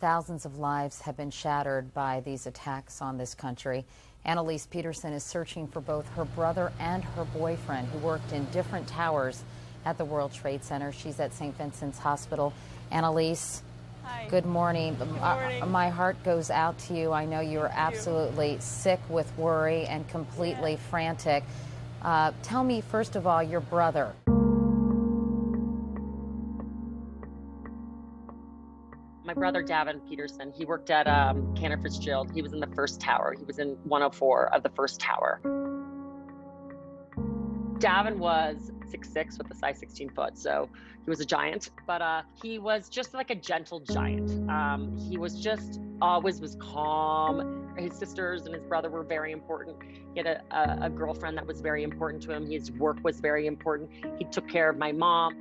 Thousands of lives have been shattered by these attacks on this country. Annalise Peterson is searching for both her brother and her boyfriend, who worked in different towers at the World Trade Center. She's at St. Vincent's Hospital. Annalise, hi. Good morning. Good morning. My heart goes out to you. I know you are absolutely sick with worry and completely frantic. Tell me, first of all, your brother. My brother, Gavin Peterson, he worked at Cantor Fitzgerald. He was in the first tower. He was in 104 of the first tower. Gavin was 6'6" with a size 16 foot, so he was a giant, but he was just like a gentle giant. He was just always was calm. His sisters and his brother were very important. He had a girlfriend that was very important to him. His work was very important. He took care of my mom.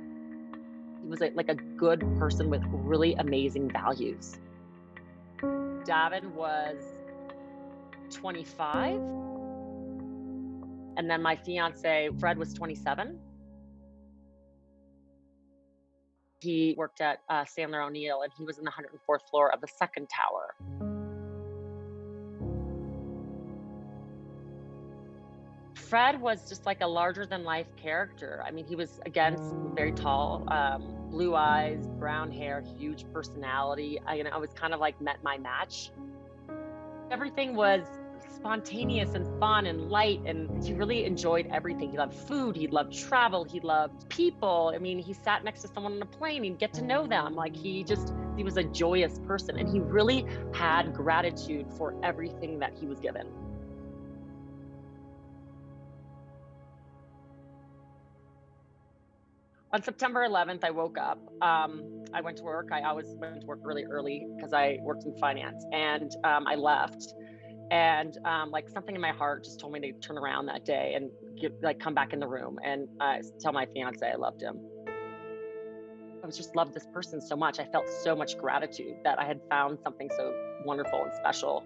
He was like a good person with really amazing values. Gavin was 25. And then my fiance, Fred, was 27. He worked at Sandler O'Neill, and he was in the 104th floor of the second tower. Fred was just like a larger than life character. I mean, he was, again, very tall, blue eyes, brown hair, huge personality. I was kind of like met my match. Everything was spontaneous and fun and light, and he really enjoyed everything. He loved food, he loved travel, he loved people. I mean, he sat next to someone on a plane, he'd get to know them. Like he was a joyous person, and he really had gratitude for everything that he was given. On September 11th, I woke up. I went to work. I always went to work really early because I worked in finance, and I left. And like something in my heart just told me to turn around that day and come back in the room and tell my fiance I loved him. I just loved this person so much. I felt so much gratitude that I had found something so wonderful and special.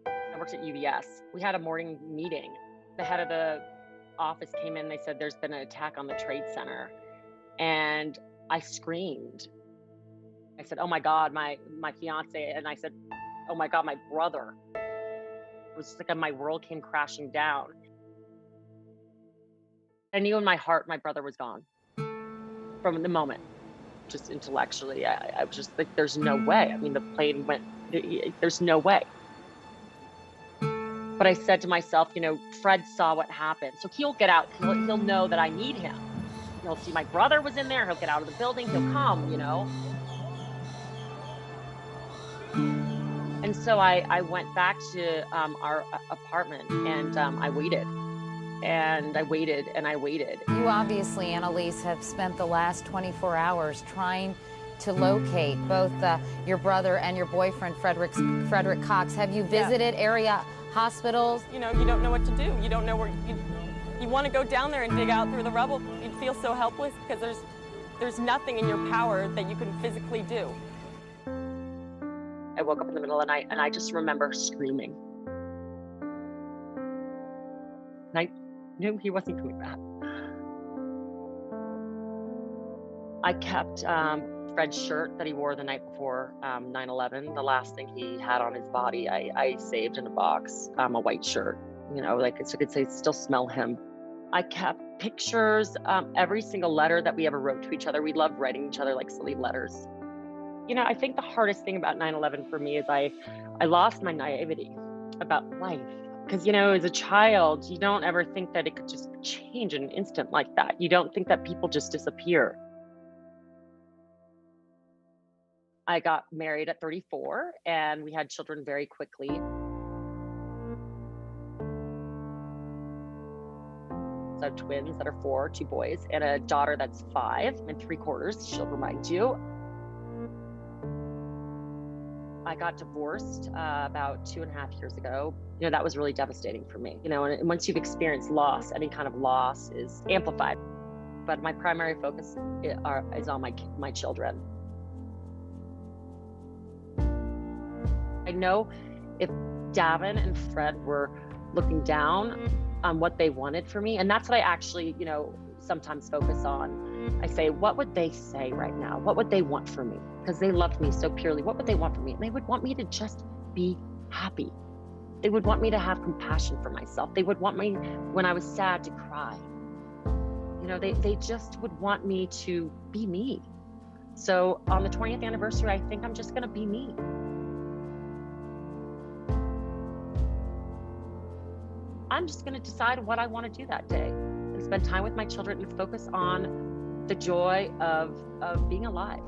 I worked at UBS. We had a morning meeting. The head of the office came in. They said there's been an attack on the Trade Center, and I screamed. I said, "Oh my God, my fiance!" And I said, "Oh my God, my brother!" It was just like my world came crashing down. I knew in my heart my brother was gone from the moment. Just intellectually, I was just like, "There's no way." I mean, the plane went. There's no way. But I said to myself, Fred saw what happened, so he'll get out. He'll know that I need him. He'll see my brother was in there. He'll get out of the building. He'll come, And so I went back to our apartment, and I waited. And I waited and I waited. You obviously, Annalise, have spent the last 24 hours trying to locate both your brother and your boyfriend, Frederick Cox. Have you visited area hospitals? You don't know what to do. You don't know where you want to go down there and dig out through the rubble. You'd feel so helpless because there's nothing in your power that you can physically do. I woke up in the middle of the night and I just remember screaming. And I knew he wasn't coming back. I kept Fred's shirt that he wore the night before 9/11, the last thing he had on his body, I saved in a box, a white shirt, so I could say still smell him. I kept pictures, every single letter that we ever wrote to each other. We loved writing each other like silly letters. I think the hardest thing about 9/11 for me is I lost my naivety about life. Because, as a child, you don't ever think that it could just change in an instant like that. You don't think that people just disappear. I got married at 34, and we had children very quickly. So I have twins that are 4, 2 boys, and a daughter that's 5 3/4. She'll remind you. I got divorced about 2.5 years ago. That was really devastating for me. And once you've experienced loss, any kind of loss is amplified. But my primary focus is on my children. I know if Gavin and Fred were looking down on what they wanted for me, and that's what I actually, sometimes focus on. I say, what would they say right now? What would they want from me? Because they loved me so purely. What would they want from me? And they would want me to just be happy. They would want me to have compassion for myself. They would want me, when I was sad, to cry. You know, they just would want me to be me. So on the 20th anniversary, I think I'm just gonna be me. I'm just gonna decide what I wanna do that day and spend time with my children and focus on the joy of being alive.